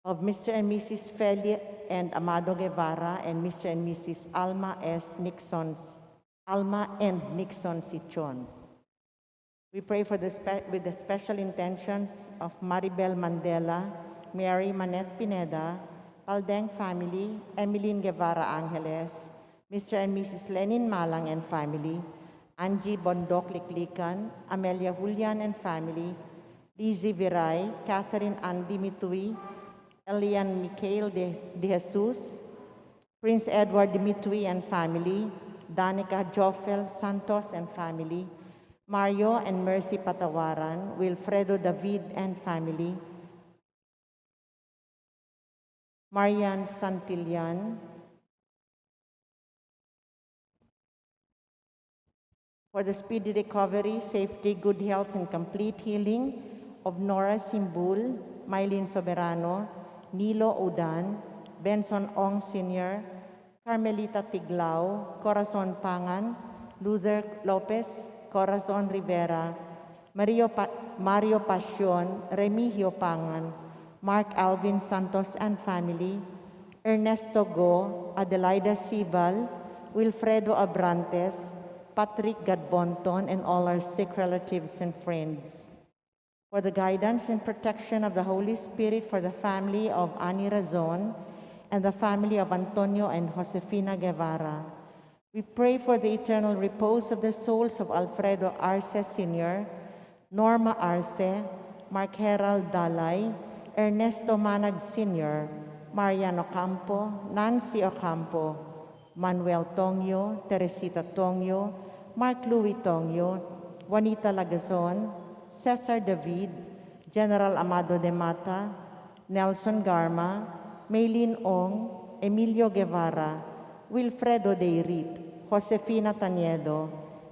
of Mr. and Mrs. Feli and Amado Guevara and Mr. and Mrs. Alma and Nixon Sichon. We pray for with the special intentions of Maribel Mandela, Mary Manette Pineda, Paldeng family, Emeline Guevara Angeles, Mr. and Mrs. Lenin Malang and family, Angie Bondok Liklikan, Amelia Julian and family, Lizzie Viray, Catherine Andy Mitui, Elian Mikhail de Jesus, Prince Edward Dimitri and family, Danica Joffel Santos and family, Mario and Mercy Patawaran, Wilfredo David and family, Marian Santillan, for the speedy recovery, safety, good health, and complete healing of Nora Simbul, Mylene Soberano, Nilo Udan, Benson Ong Sr., Carmelita Tiglao, Corazon Pangan, Luther Lopez, Corazon Rivera, Mario Passion, Remigio Pangan, Mark Alvin Santos and family, Ernesto Go, Adelaida Sibal, Wilfredo Abrantes, Patrick Gadbonton, and all our sick relatives and friends. For the guidance and protection of the Holy Spirit for the family of Ani Razon and the family of Antonio and Josefina Guevara. We pray for the eternal repose of the souls of Alfredo Arce Sr., Norma Arce, Mark Herald Dalay, Ernesto Manag Sr., Marian Ocampo, Nancy Ocampo, Manuel Tongyo, Teresita Tongyo, Mark Louis Tongyo, Juanita Lagazon, Cesar David, General Amado de Mata, Nelson Garma, Maylene Ong, Emilio Guevara, Wilfredo Deirit, Josefina Taniedo,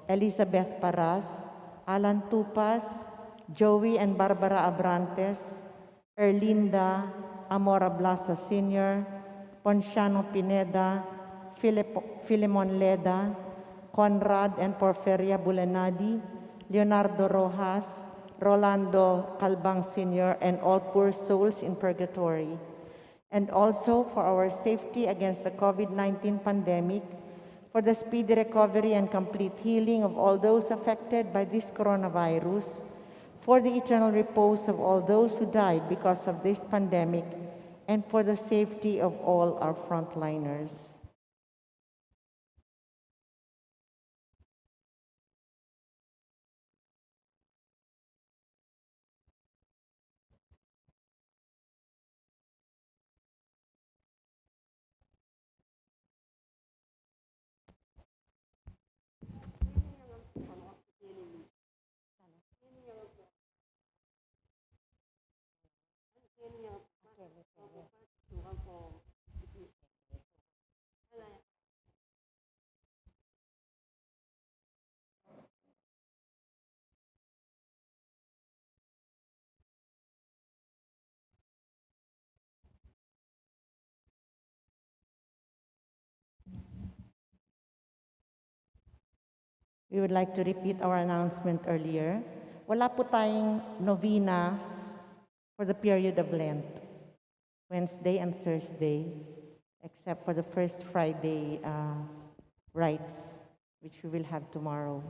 Elizabeth Paras, Alan Tupas, Joey and Barbara Abrantes, Erlinda Amora Blasa Sr., Ponciano Pineda, Filemon Leda, Conrad and Porferia Bulenadi, Leonardo Rojas, Rolando Calbang Sr., and all poor souls in purgatory. And also for our safety against the COVID-19 pandemic, for the speedy recovery and complete healing of all those affected by this coronavirus, for the eternal repose of all those who died because of this pandemic, and for the safety of all our frontliners. We would like to repeat our announcement earlier. Wala po tayong novenas for the period of Lent, Wednesday and Thursday, except for the first Friday rites, which we will have tomorrow.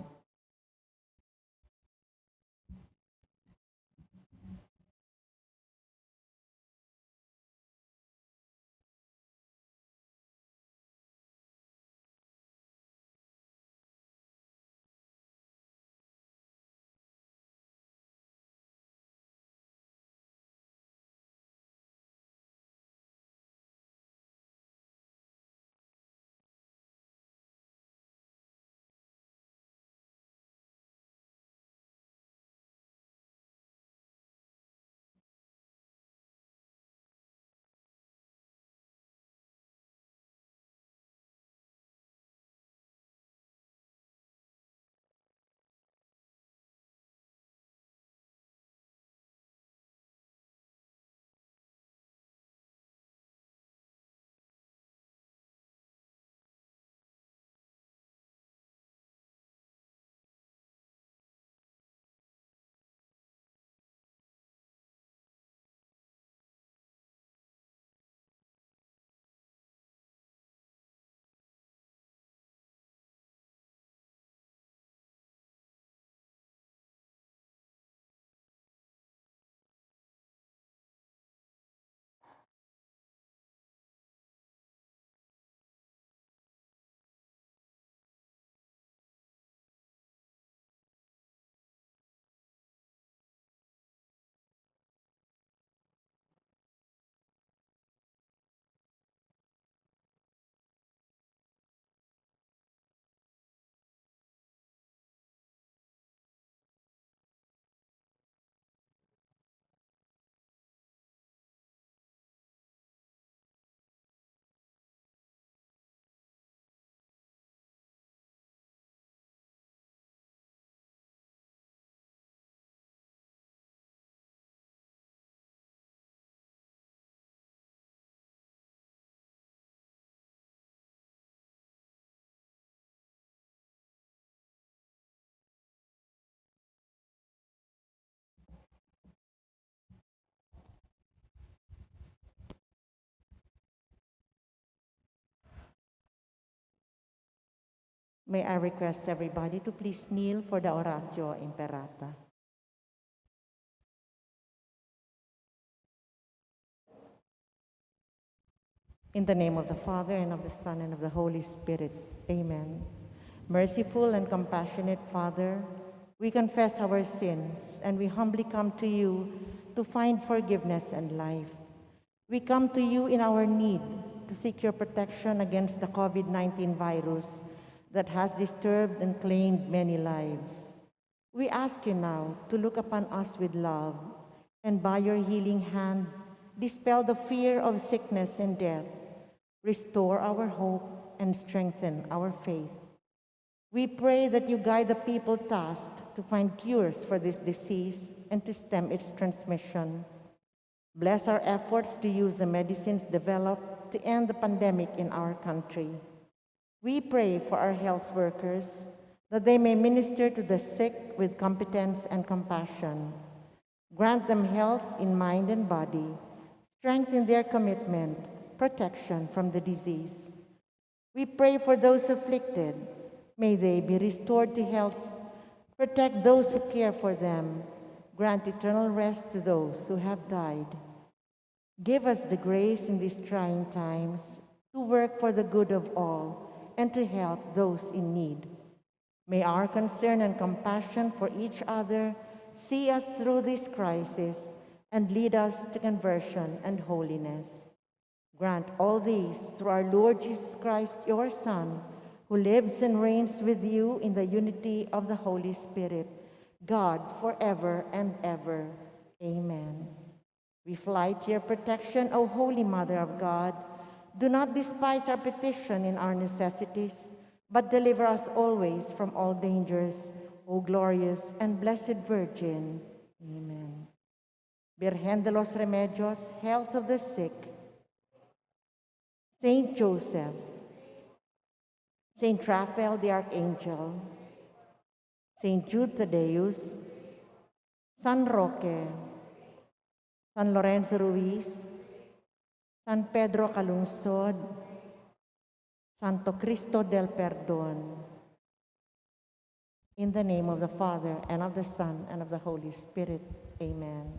May I request everybody to please kneel for the Oratio Imperata. In the name of the Father, and of the Son, and of the Holy Spirit. Amen. Merciful and compassionate Father, we confess our sins, and we humbly come to you to find forgiveness and life. We come to you in our need to seek your protection against the COVID-19 virus that has disturbed and claimed many lives. We ask you now to look upon us with love, and by your healing hand, dispel the fear of sickness and death, restore our hope, and strengthen our faith. We pray that you guide the people tasked to find cures for this disease and to stem its transmission. Bless our efforts to use the medicines developed to end the pandemic in our country. We pray for our health workers that they may minister to the sick with competence and compassion. Grant them health in mind and body, strengthen their commitment, protection from the disease. We pray for those afflicted. May they be restored to health. Protect those who care for them. Grant eternal rest to those who have died. Give us the grace in these trying times to work for the good of all and to help those in need. May our concern and compassion for each other see us through this crisis and lead us to conversion and holiness. Grant all these through our Lord Jesus Christ, your Son, who lives and reigns with you in the unity of the Holy Spirit, God, forever and ever. Amen. We fly to your protection, O Holy Mother of God. Do not despise our petition in our necessities, but deliver us always from all dangers, O glorious and blessed Virgin. Amen. Virgen de los Remedios, health of the sick, Saint Joseph, Saint Raphael the Archangel, Saint Jude Thaddeus, San Roque, San Lorenzo Ruiz, San Pedro Calungsod, Santo Cristo del Perdón. In the name of the Father, and of the Son, and of the Holy Spirit. Amen.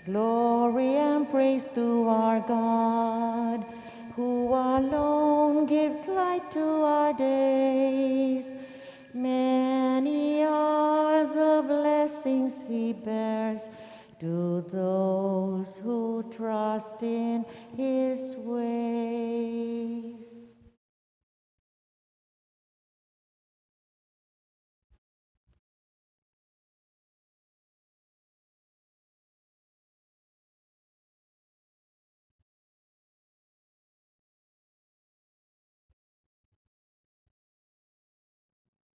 Glory and praise to our God, who alone gives light to our days. Many are the blessings he bears to those who trust in his ways.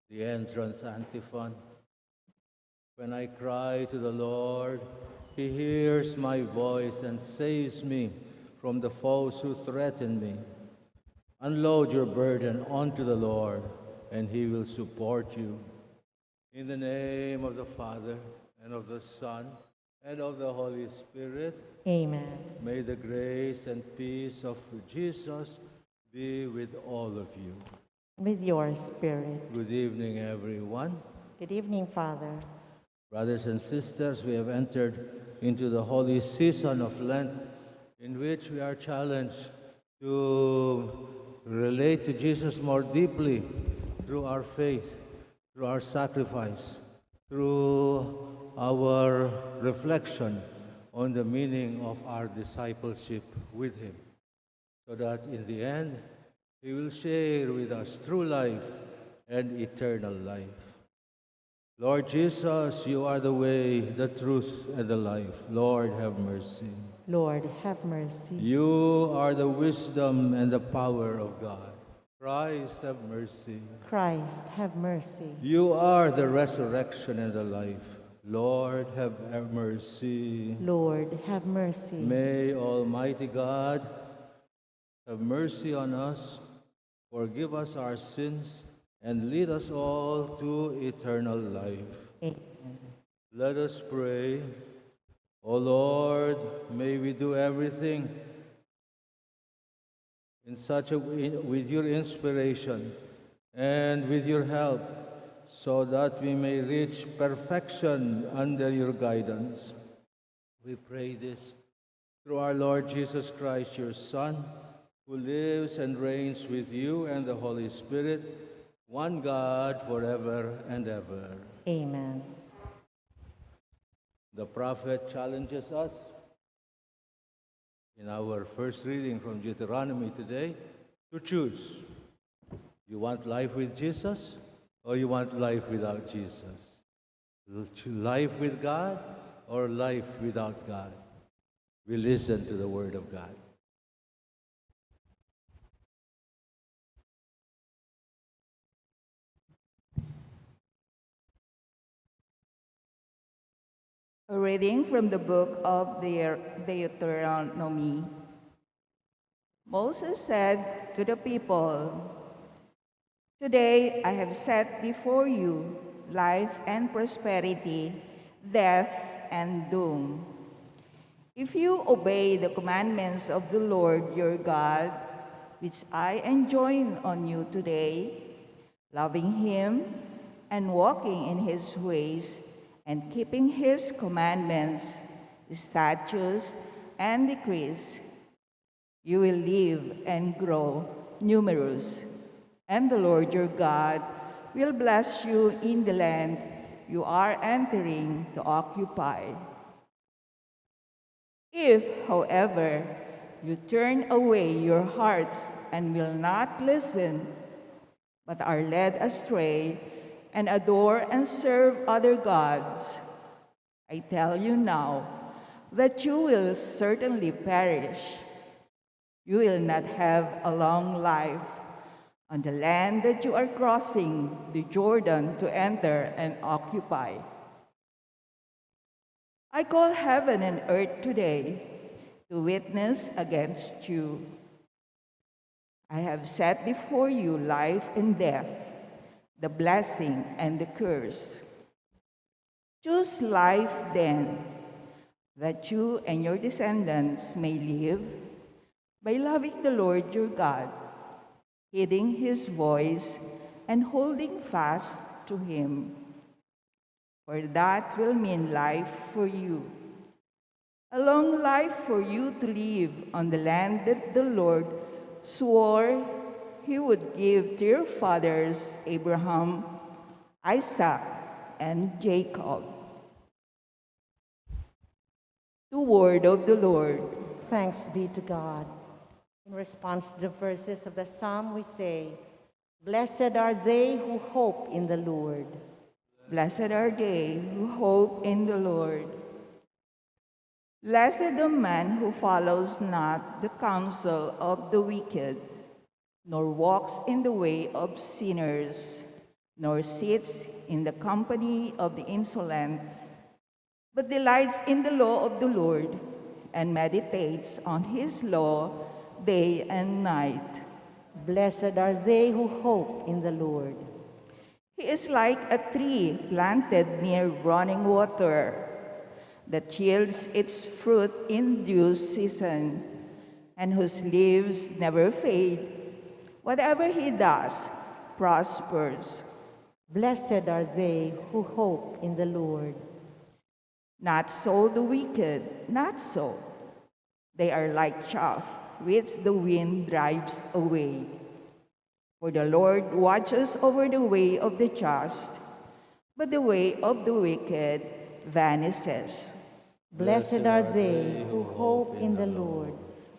The entrance antiphon. When I cry to the Lord, he hears my voice and saves me from the foes who threaten me. Unload your burden onto the Lord, and he will support you. In the name of the Father, and of the Son, and of the Holy Spirit. Amen. May the grace and peace of Jesus be with all of you. With your spirit. Good evening, everyone. Good evening, Father. Brothers and sisters, we have entered into the holy season of Lent, in which we are challenged to relate to Jesus more deeply through our faith, through our sacrifice, through our reflection on the meaning of our discipleship with him, so that in the end, he will share with us true life and eternal life. Lord Jesus, you are the way, the truth, and the life. Lord, have mercy. Lord, have mercy. You are the wisdom and the power of God. Christ, have mercy. Christ, have mercy. You are the resurrection and the life. Lord, have mercy. Lord, have mercy. May Almighty God have mercy on us, forgive us our sins, and lead us all to eternal life. Amen. Let us pray. O Lord, may we do everything in such a way, with your inspiration and with your help, so that we may reach perfection under your guidance. We pray this through our Lord Jesus Christ, your Son, who lives and reigns with you and the Holy Spirit, one God, forever and ever. Amen. The prophet challenges us in our first reading from Deuteronomy today to choose. You want life with Jesus, or you want life without Jesus? Life with God or life without God? We listen to the Word of God. A reading from the book of Deuteronomy. Moses said to the people, "Today I have set before you life and prosperity, death and doom. If you obey the commandments of the Lord your God, which I enjoin on you today, loving him and walking in his ways, and keeping his commandments, statutes, and decrees, you will live and grow numerous, and the Lord your God will bless you in the land you are entering to occupy. If, however, you turn away your hearts and will not listen, but are led astray and adore and serve other gods, I tell you now that you will certainly perish. You will not have a long life on the land that you are crossing the Jordan to enter and occupy. I call heaven and earth today to witness against you. I have set before you life and death, the blessing and the curse. Choose life then, that you and your descendants may live by loving the Lord your God, heeding his voice and holding fast to him. For that will mean life for you, a long life for you to live on the land that the Lord swore he would give to your fathers, Abraham, Isaac, and Jacob. The word of the Lord. Thanks be to God. In response to the verses of the psalm, we say, "Blessed are they who hope in the Lord." Blessed are they who hope in the Lord. Blessed the man who follows not the counsel of the wicked, nor walks in the way of sinners, nor sits in the company of the insolent, but delights in the law of the Lord, and meditates on his law day and night. Blessed are they who hope in the Lord. He is like a tree planted near running water that yields its fruit in due season, and whose leaves never fade. Whatever he does prospers. Blessed are they who hope in the Lord. Not so the wicked, not so. They are like chaff which the wind drives away. For the Lord watches over the way of the just, but the way of the wicked vanishes. Blessed are they who hope in the Lord.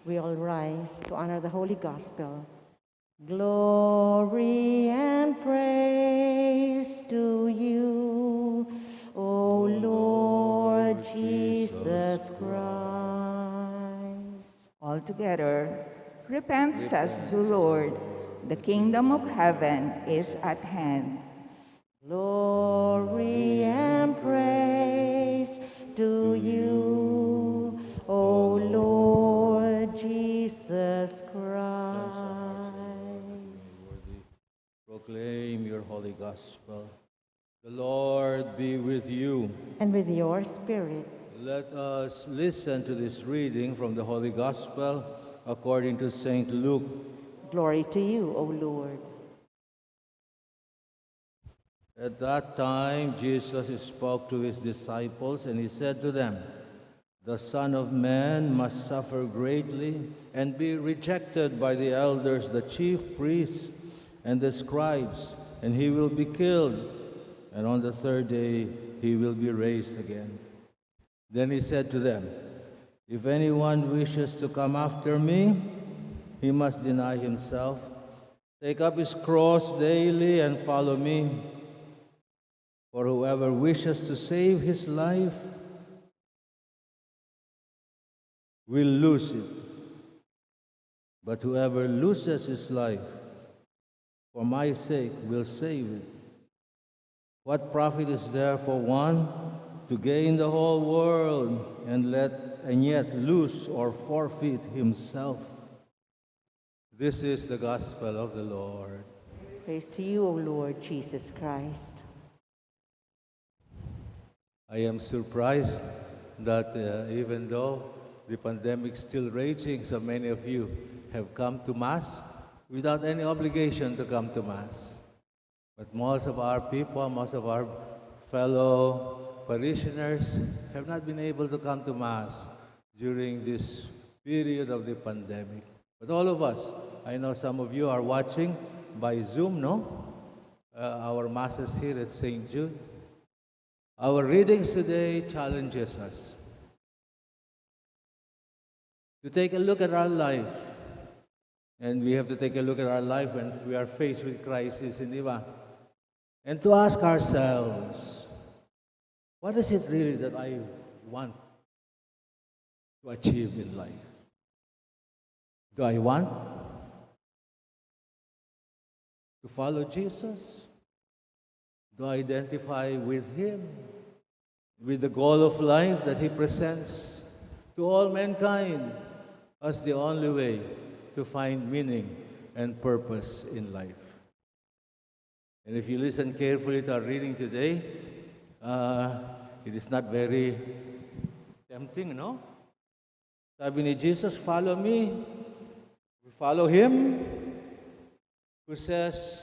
We all rise to honor the Holy Gospel. Glory and praise to you, O Lord Jesus Christ. All together, repent, says the Lord. The kingdom of heaven is at hand. Glory and praise to you, O Lord Jesus Christ. Proclaim your holy gospel. The Lord be with you. And with your spirit. Let us listen to this reading from the Holy Gospel according to St. Luke. Glory to you, O Lord. At that time, Jesus spoke to his disciples, and he said to them, "The Son of Man must suffer greatly and be rejected by the elders, the chief priests, and the scribes, and he will be killed, and on the third day he will be raised again." Then he said to them, "If anyone wishes to come after me, he must deny himself, take up his cross daily, and follow me. For whoever wishes to save his life will lose it. But whoever loses his life for my sake will save it. What profit is there for one to gain the whole world and yet lose or forfeit himself?" This is the gospel of the Lord. Praise to you, O Lord Jesus Christ. I am surprised that even though the pandemic is still raging, so many of you have come to Mass without any obligation to come to Mass. But most of our people, most of our fellow parishioners have not been able to come to Mass during this period of the pandemic. But all of us, I know some of you are watching by Zoom, no? Our Masses here at St. Jude. Our readings today challenges us to take a look at our life. And we have to take a look at our life when we are faced with crisis, di ba? And to ask ourselves, what is it really that I want to achieve in life? Do I want to follow Jesus? Do I identify with Him, with the goal of life that He presents to all mankind as the only way to find meaning and purpose in life? And if you listen carefully to our reading today, it is not very tempting, no? Sabi ni Jesus, follow me. We follow Him who says,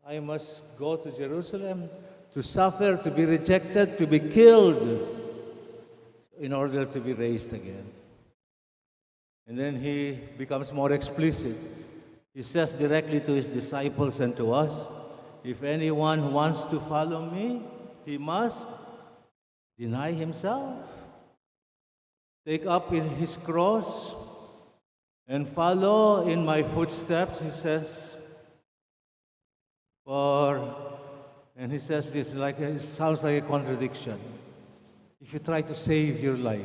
I must go to Jerusalem to suffer, to be rejected, to be killed. in order to be raised again. And then he becomes more explicit. He says directly to his disciples and to us, if anyone wants to follow me, he must deny himself, take up his cross, and follow in my footsteps, he says. And he says this, it sounds like a contradiction. If you try to save your life,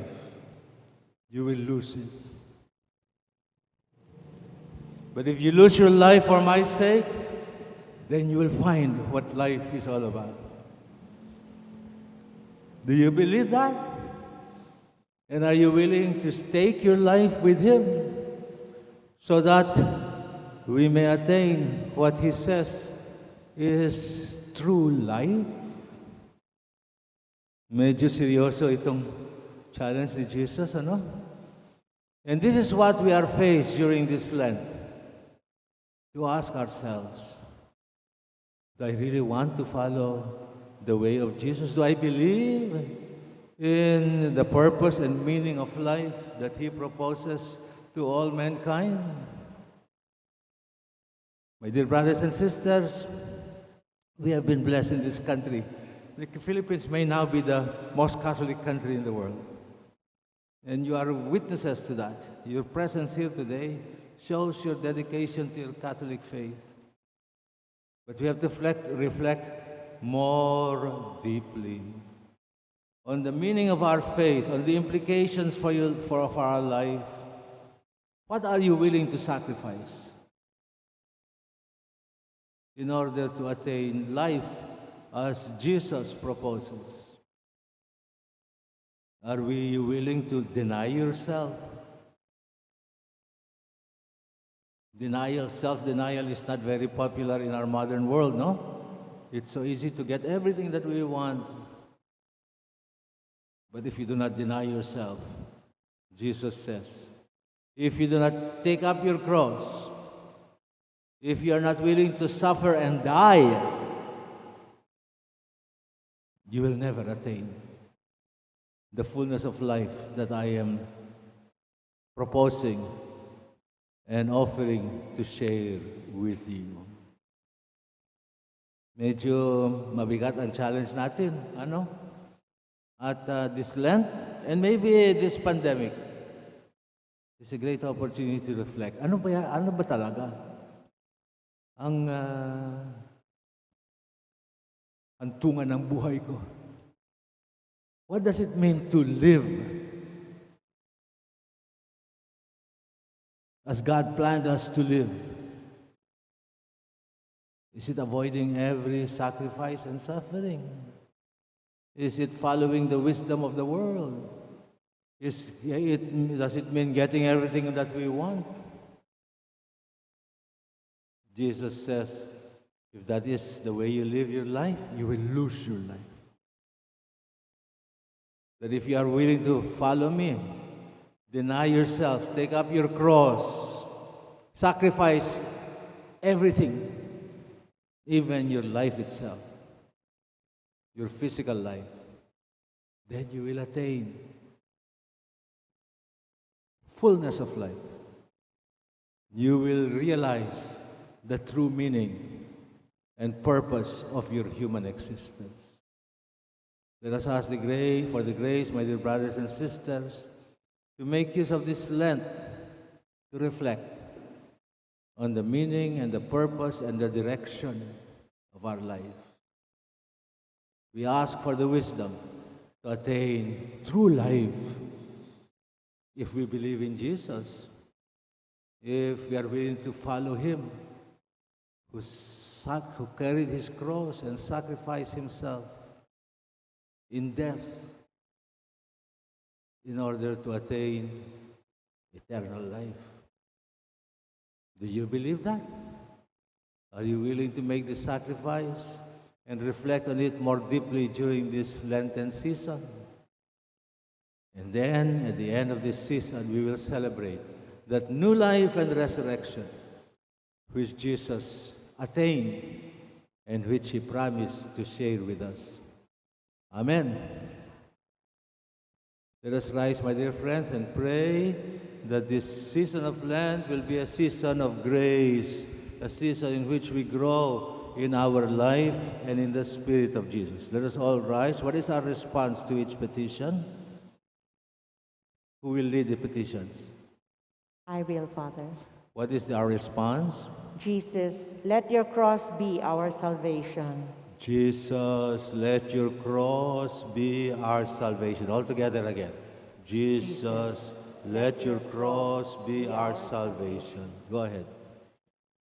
you will lose it. But if you lose your life for my sake, then you will find what life is all about. Do you believe that? And are you willing to stake your life with Him so that we may attain what He says is true life? Medyo seryoso itong challenge ni Jesus, ano? And this is what we are faced during this Lent. To ask ourselves, do I really want to follow the way of Jesus? Do I believe in the purpose and meaning of life that He proposes to all mankind? My dear brothers and sisters, we have been blessed in this country. The Philippines may now be the most Catholic country in the world. And you are witnesses to that. Your presence here today shows your dedication to your Catholic faith. But we have to reflect more deeply on the meaning of our faith, on the implications for our life. What are you willing to sacrifice in order to attain life as Jesus proposes? Are we willing to deny yourself? Self-denial is not very popular in our modern world, no? It's so easy to get everything that we want. But if you do not deny yourself, Jesus says, if you do not take up your cross, if you are not willing to suffer and die, you will never attain the fullness of life that I am proposing and offering to share with you. Medyo mabigat ang challenge natin, ano? At this Lent, and maybe this pandemic, is a great opportunity to reflect. Ano ba talaga ang tungan ng buhay ko? What does it mean to live as God planned us to live? Is it avoiding every sacrifice and suffering? Is it following the wisdom of the world? Does it mean getting everything that we want? Jesus says, if that is the way you live your life, you will lose your life. That if you are willing to follow me, deny yourself, take up your cross, sacrifice everything, even your life itself, your physical life, then you will attain fullness of life. You will realize the true meaning and purpose of your human existence. Let us ask for the grace, my dear brothers and sisters, to make use of this Lent to reflect on the meaning and the purpose and the direction of our life. We ask for the wisdom to attain true life if we believe in Jesus, if we are willing to follow Him who carried His cross and sacrificed Himself in death in order to attain eternal life. Do you believe that? Are you willing to make the sacrifice and reflect on it more deeply during this Lenten season? And then, at the end of this season, we will celebrate that new life and resurrection which Jesus attained and which He promised to share with us. Amen. Let us rise, my dear friends, and pray that this season of Lent will be a season of grace, a season in which we grow in our life and in the Spirit of Jesus. Let us all rise. What is our response to each petition? Who will lead the petitions? I will, Father. What is our response? Jesus, let your cross be our salvation. Jesus, let your cross be our salvation. All together again. Jesus, let your cross be our salvation. Go ahead.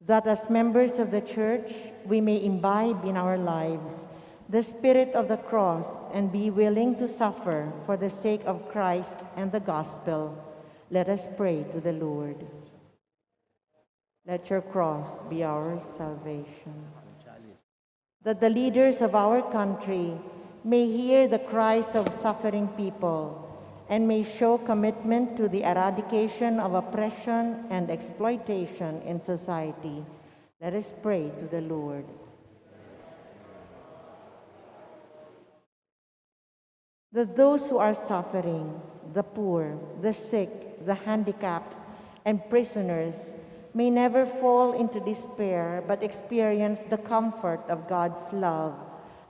That as members of the Church, we may imbibe in our lives the spirit of the cross and be willing to suffer for the sake of Christ and the gospel. Let us pray to the Lord. Let your cross be our salvation. That the leaders of our country may hear the cries of suffering people and may show commitment to the eradication of oppression and exploitation in society. Let us pray to the Lord. That those who are suffering, the poor, the sick, the handicapped, and prisoners may never fall into despair, but experience the comfort of God's love.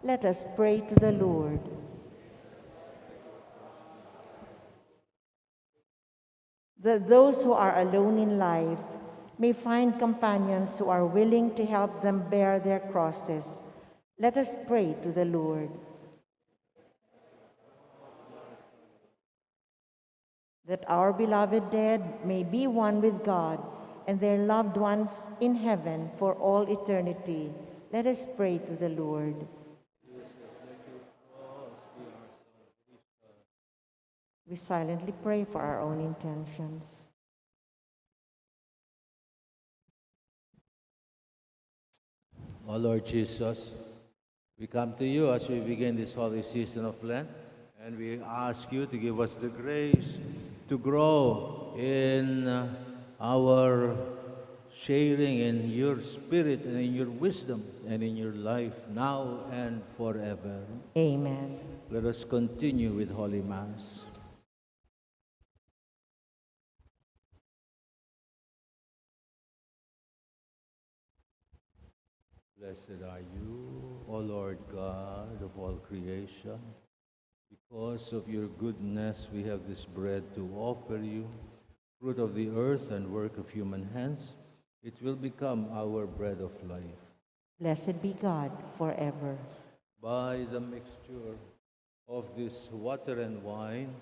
Let us pray to the Lord. That those who are alone in life may find companions who are willing to help them bear their crosses. Let us pray to the Lord. That our beloved dead may be one with God and their loved ones in heaven for all eternity. Let us pray to the Lord. We silently pray for our own intentions. O Lord Jesus, we come to you as we begin this holy season of Lent, and we ask you to give us the grace to grow in our sharing in your spirit and in your wisdom and in your life now and forever. Amen. Let us continue with Holy Mass. Blessed are you, O Lord God of all creation. Because of your goodness, we have this bread to offer you, fruit of the earth and work of human hands. It will become our bread of life. Blessed be God forever. By the mixture of this water and wine,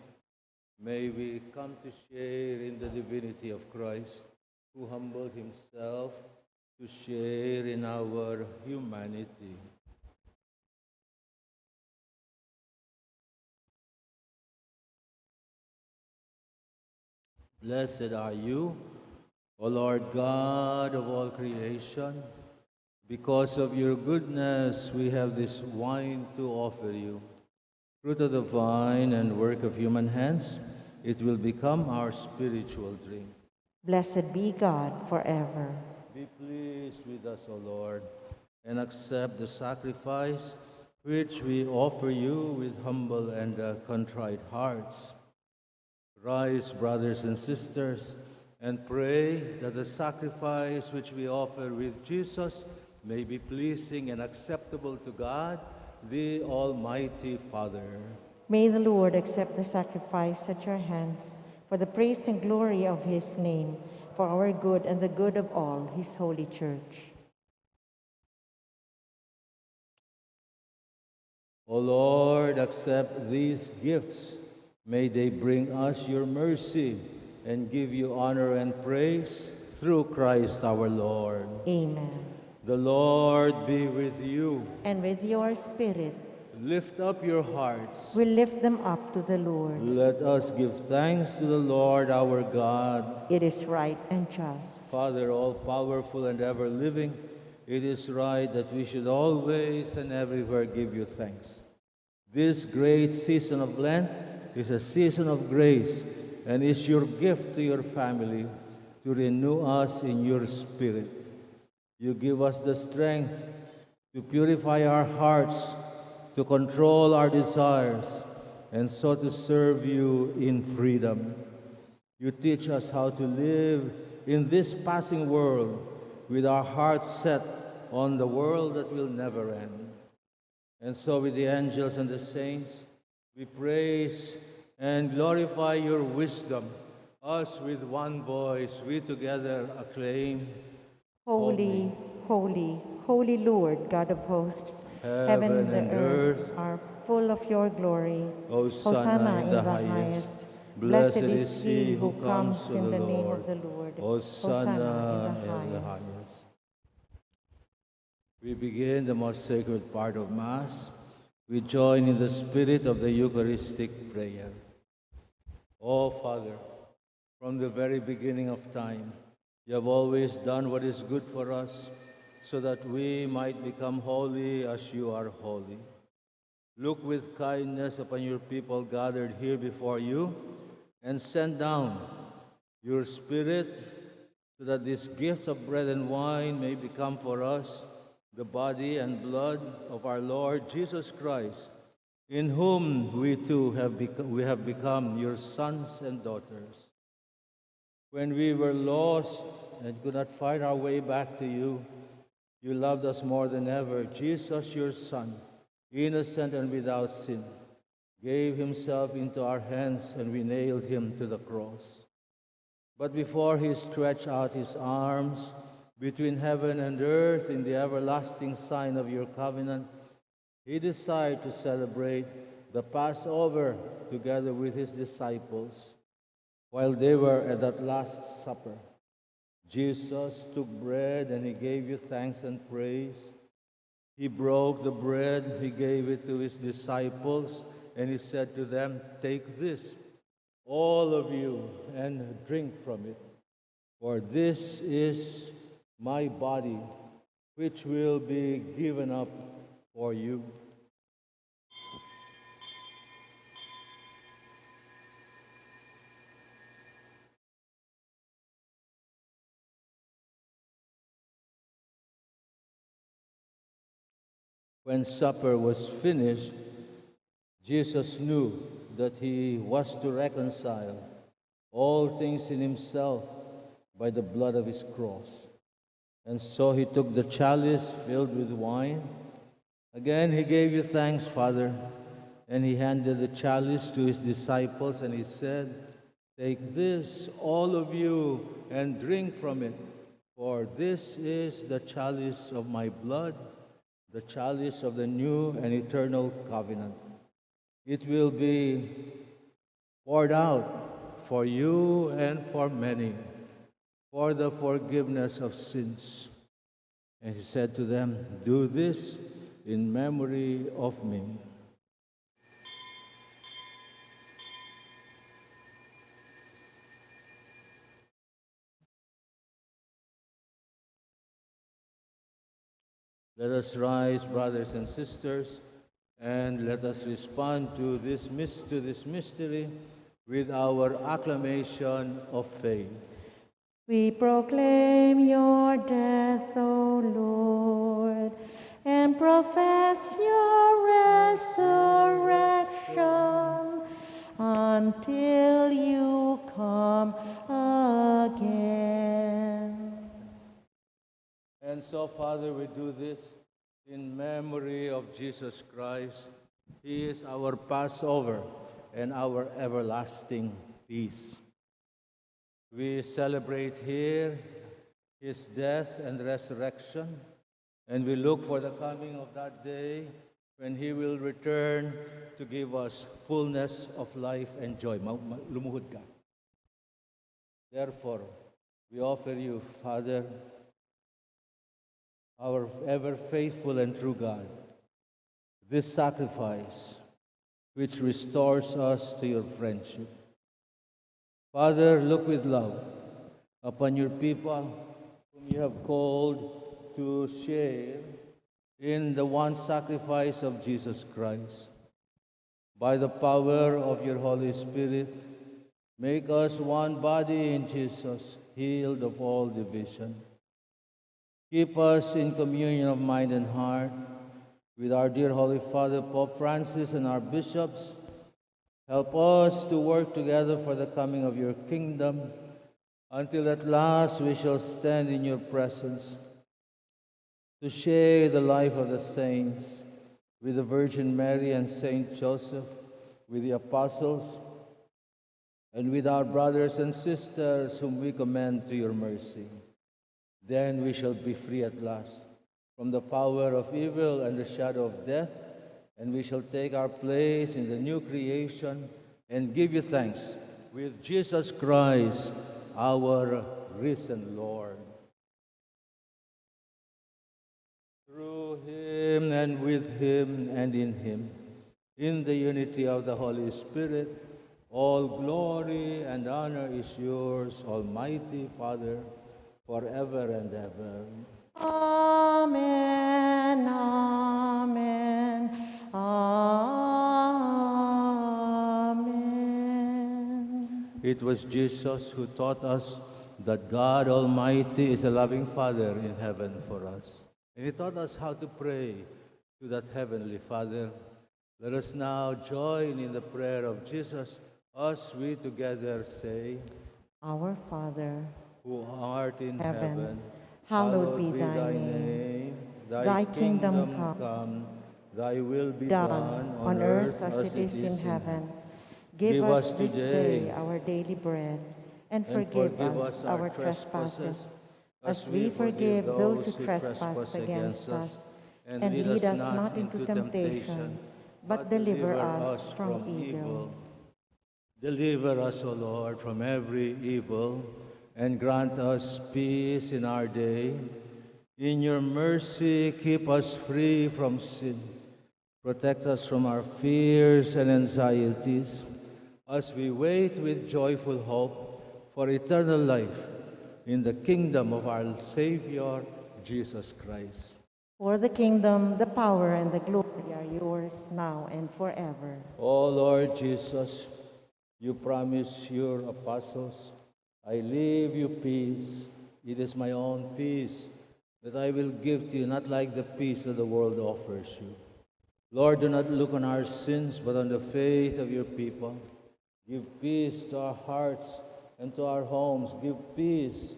may we come to share in the divinity of Christ, who humbled himself to share in our humanity. Blessed are you, O Lord God of all creation. Because of your goodness, we have this wine to offer you. Fruit of the vine and work of human hands, it will become our spiritual drink. Blessed be God forever. Be pleased with us, O Lord, and accept the sacrifice which we offer you with humble and contrite hearts. Rise, brothers and sisters, and pray that the sacrifice which we offer with Jesus may be pleasing and acceptable to God, the Almighty Father. May the Lord accept the sacrifice at your hands for the praise and glory of his name, for our good and the good of all his holy church. O Lord, accept these gifts. May they bring us your mercy and give you honor and praise through Christ our Lord. Amen. The Lord be with you. And with your spirit, Lift up your hearts. we lift them up to the Lord. Let us give thanks to the Lord our God. It is right and just. Father, all-powerful and ever-living, it is right that we should always and everywhere give you thanks. This great season of Lent is a season of grace and is your gift to your family to renew us in your spirit. You give us the strength to purify our hearts, to control our desires, and so to serve you in freedom. You teach us how to live in this passing world with our hearts set on the world that will never end. And so with the angels and the saints, we praise and glorify your wisdom. Us with one voice, we together acclaim, Holy, holy, holy Lord, God of hosts, heaven and earth are full of your glory. Hosanna in the highest. Blessed is he who comes in the name of the Lord. Hosanna in the highest. We begin the most sacred part of Mass. We join in the spirit of the Eucharistic prayer. Oh, Father, from the very beginning of time, you have always done what is good for us, so that we might become holy as you are holy. Look with kindness upon your people gathered here before you, and send down your Spirit, so that these gifts of bread and wine may become for us the body and blood of our Lord Jesus Christ, in whom we too have become your sons and daughters. When we were lost and could not find our way back to you, you loved us more than ever. Jesus, your Son, innocent and without sin, gave himself into our hands, and we nailed him to the cross. But before he stretched out his arms between heaven and earth in the everlasting sign of your covenant, he decided to celebrate the Passover together with his disciples. While they were at that Last Supper, Jesus took bread and he gave you thanks and praise. He broke the bread, he gave it to his disciples, and he said to them, "Take this, all of you, and drink from it. For this is my body, which will be given up for you." When supper was finished, Jesus knew that he was to reconcile all things in himself by the blood of his cross. And so he took the chalice filled with wine. Again, he gave you thanks, Father, and he handed the chalice to his disciples, and he said, "Take this, all of you, and drink from it, for this is the chalice of my blood, the chalice of the new and eternal covenant. It will be poured out for you and for many for the forgiveness of sins." And he said to them, "Do this in memory of me." Let us rise, brothers and sisters, and let us respond to this mystery with our acclamation of faith. We proclaim your death, O Lord, and profess your resurrection until you come again. And so, Father, we do this in memory of Jesus Christ. He is our Passover and our everlasting peace. We celebrate here his death and resurrection, and we look for the coming of that day when he will return to give us fullness of life and joy. Lumuhod ka. Therefore, we offer you, Father, our ever faithful and true God, this sacrifice which restores us to your friendship. Father, look with love upon your people whom you have called to share in the one sacrifice of Jesus Christ. By the power of your Holy Spirit, make us one body in Jesus, healed of all division. Keep us in communion of mind and heart with our dear Holy Father, Pope Francis, and our bishops, Help us to work together for the coming of your kingdom, until at last we shall stand in your presence to share the life of the saints with the Virgin Mary and Saint Joseph, with the apostles, and with our brothers and sisters whom we commend to your mercy. Then we shall be free at last from the power of evil and the shadow of death, and we shall take our place in the new creation and give you thanks with Jesus Christ, our risen Lord. Through him and with him and in him, in the unity of the Holy Spirit, all glory and honor is yours, Almighty Father, forever and ever. Amen, amen, amen. It was Jesus who taught us that God Almighty is a loving Father in heaven for us. And he taught us how to pray to that Heavenly Father. Let us now join in the prayer of Jesus as we together say, Our Father, who art in heaven, heaven, hallowed be thy name. Thy kingdom come, thy will be done on earth as it is in heaven. Give us this day our daily bread, and forgive us our trespasses, as we forgive those who trespass against us. And lead us not into temptation, but deliver us from evil. Deliver us, O Lord, from every evil, and grant us peace in our day. In your mercy, keep us free from sin. Protect us from our fears and anxieties, as we wait with joyful hope for eternal life in the kingdom of our Savior, Jesus Christ. For the kingdom, the power, and the glory are yours now and forever. O Lord Jesus, you promise your apostles, I leave you peace. It is my own peace that I will give to you, not like the peace that the world offers you. Lord, do not look on our sins, but on the faith of your people. Give peace to our hearts and to our homes. Give peace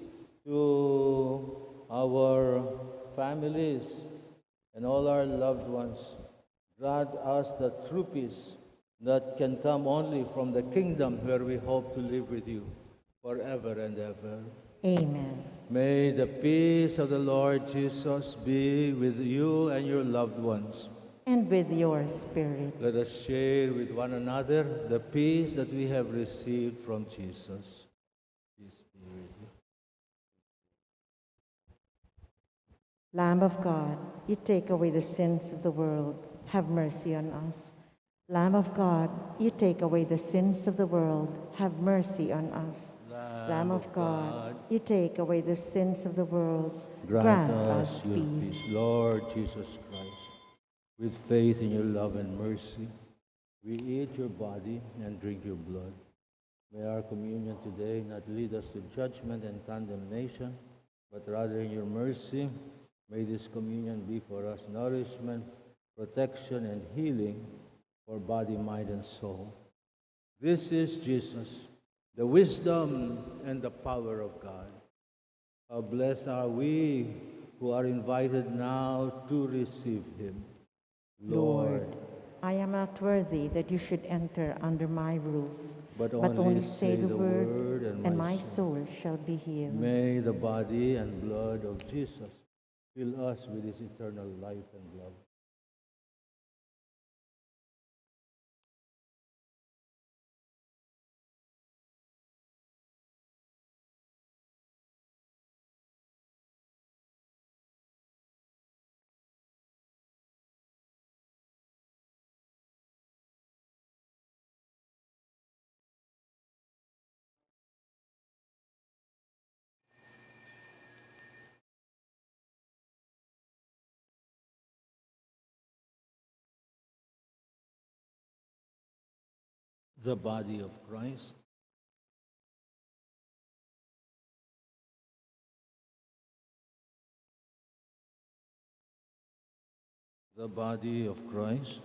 to our families and all our loved ones. Grant us the true peace that can come only from the kingdom where we hope to live with you forever and ever. Amen. May the peace of the Lord Jesus be with you and your loved ones. And with your spirit. Let us share with one another the peace that we have received from Jesus. Peace be with you. Lamb of God, you take away the sins of the world. Have mercy on us. Lamb of God, you take away the sins of the world. Have mercy on us. Lamb of God, you take away the sins of the world. Grant us your peace. Lord Jesus Christ, with faith in your love and mercy, we eat your body and drink your blood. May our communion today not lead us to judgment and condemnation, but rather in your mercy, may this communion be for us nourishment, protection, and healing for body, mind, and soul. This is Jesus, the wisdom and the power of God. How blessed are we who are invited now to receive him. Lord, I am not worthy that you should enter under my roof, but only say the word, and my soul shall be healed. May the body and blood of Jesus fill us with his eternal life and love. The body of Christ. The body of Christ.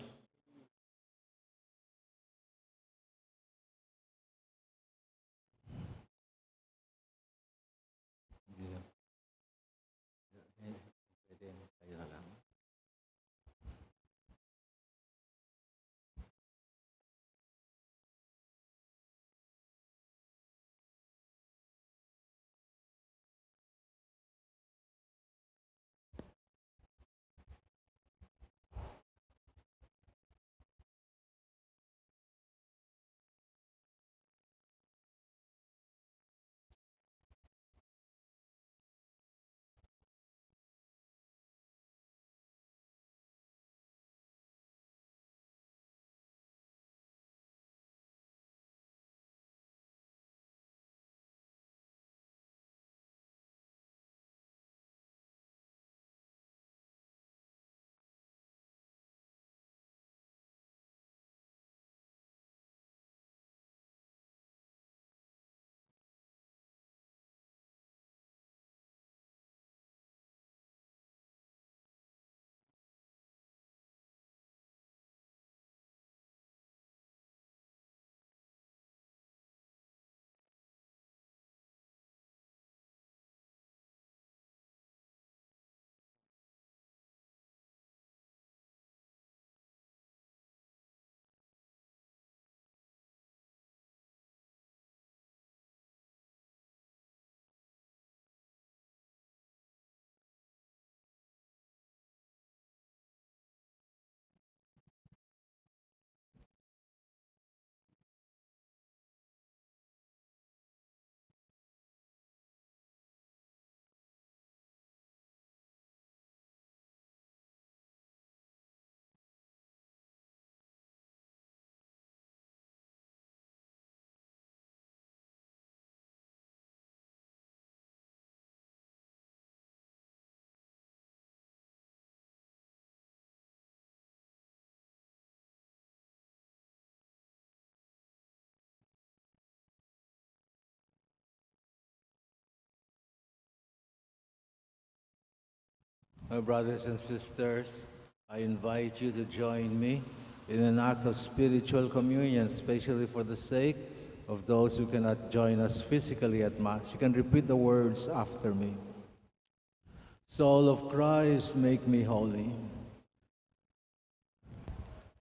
My brothers and sisters, I invite you to join me in an act of spiritual communion, especially for the sake of those who cannot join us physically at Mass. You can repeat the words after me. Soul of Christ, make me holy.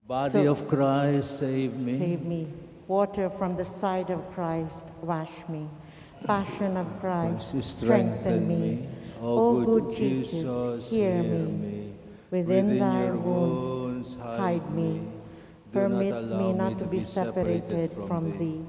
Body of Christ, save me. Save me. Water from the side of Christ, wash me. Passion of Christ, strengthen me. O good Jesus, hear me. Within thy wounds, hide me. Permit me not to be separated from thee.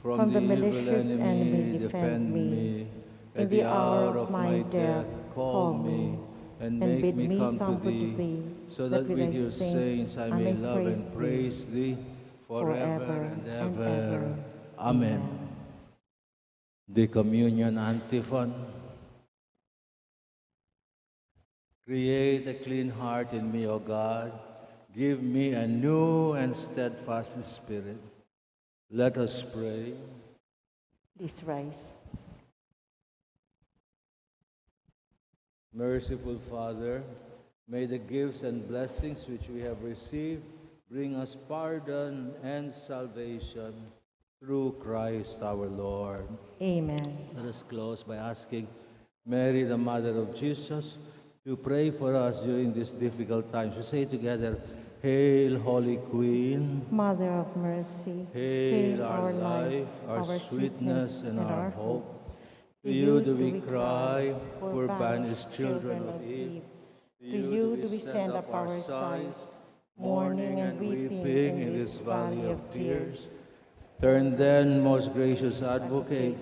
From the malicious enemy, defend me. In the hour of my death, call me, and make me come to thee, so that with your saints I may love and praise thee forever and ever. Amen. The Communion Antiphon. Create a clean heart in me, O God. Give me a new and steadfast spirit. Let us pray. Please rise. Merciful Father, may the gifts and blessings which we have received bring us pardon and salvation through Christ our Lord. Amen. Let us close by asking Mary, the Mother of Jesus, to pray for us during these difficult times. We say together, Hail, Holy Queen. Mother of mercy, Hail our life, our sweetness, and our hope. To you do we cry, poor banished children of Eve. To you do we send up our sighs, mourning and weeping in this valley of tears. Turn then, most gracious Advocate,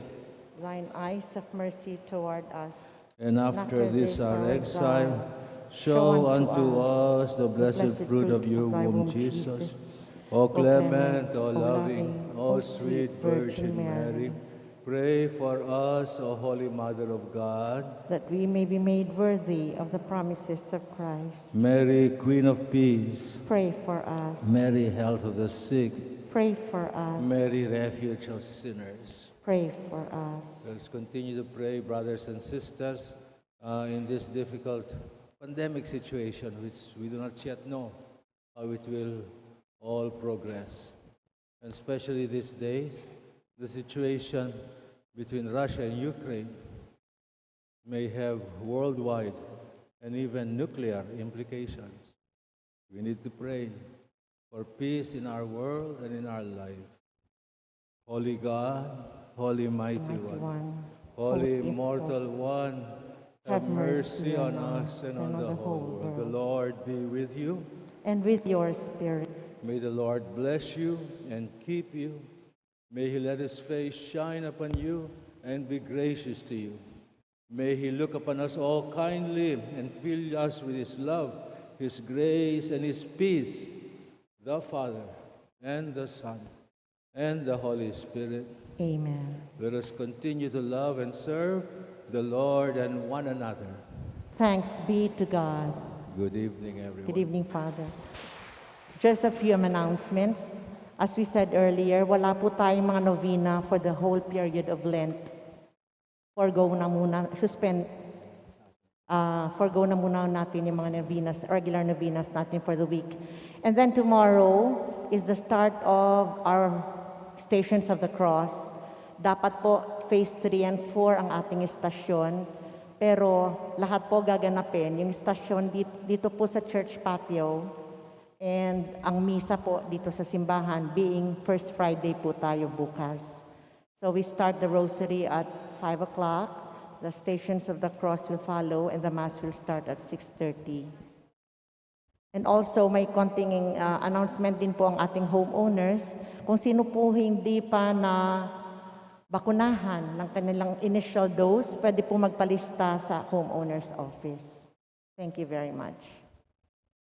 thine eyes of mercy toward us. and after this our exile, show unto us the blessed fruit of your womb, Jesus. O clement, O loving, O sweet Virgin Mary, pray for us, O Holy Mother of God, that we may be made worthy of the promises of Christ. Mary, Queen of Peace, Pray for us. Mary, health of the sick, Pray for us. Mary, refuge of sinners. Pray for us. Let's continue to pray, brothers and sisters, in this difficult pandemic situation, which we do not yet know how it will all progress. And especially these days, the situation between Russia and Ukraine may have worldwide and even nuclear implications. We need to pray for peace in our world and in our life. Holy God, Holy Mighty One, Holy Immortal One, have mercy on us and on the whole world. The Lord be with you. And with your spirit. May the Lord bless you and keep you. May he let his face shine upon you and be gracious to you. May he look upon us all kindly and fill us with his love, his grace, and his peace, the Father and the Son and the Holy Spirit. Amen. Let us continue to love and serve the Lord and one another. Thanks be to God. Good evening, everyone. Good evening, Father. Just a few announcements. As we said earlier, wala po tayong mga novena for the whole period of Lent. Forgo na muna natin yung mga novenas, regular novenas natin for the week. And then tomorrow is the start of our Stations of the Cross. Dapat po phase 3 and 4 ang ating istasyon. Pero lahat po gaganapin. Yung istasyon dito po sa church patio. And ang misa po dito sa simbahan, being First Friday po tayo bukas. So we start the rosary at 5 o'clock. The Stations of the Cross will follow and the Mass will start at 6:30. And also may konting announcement din po ang ating homeowners. Kung sino po hindi pa na bakunahan ng kanilang initial dose, pwede po magpalista sa homeowner's office. Thank you very much.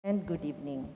And good evening.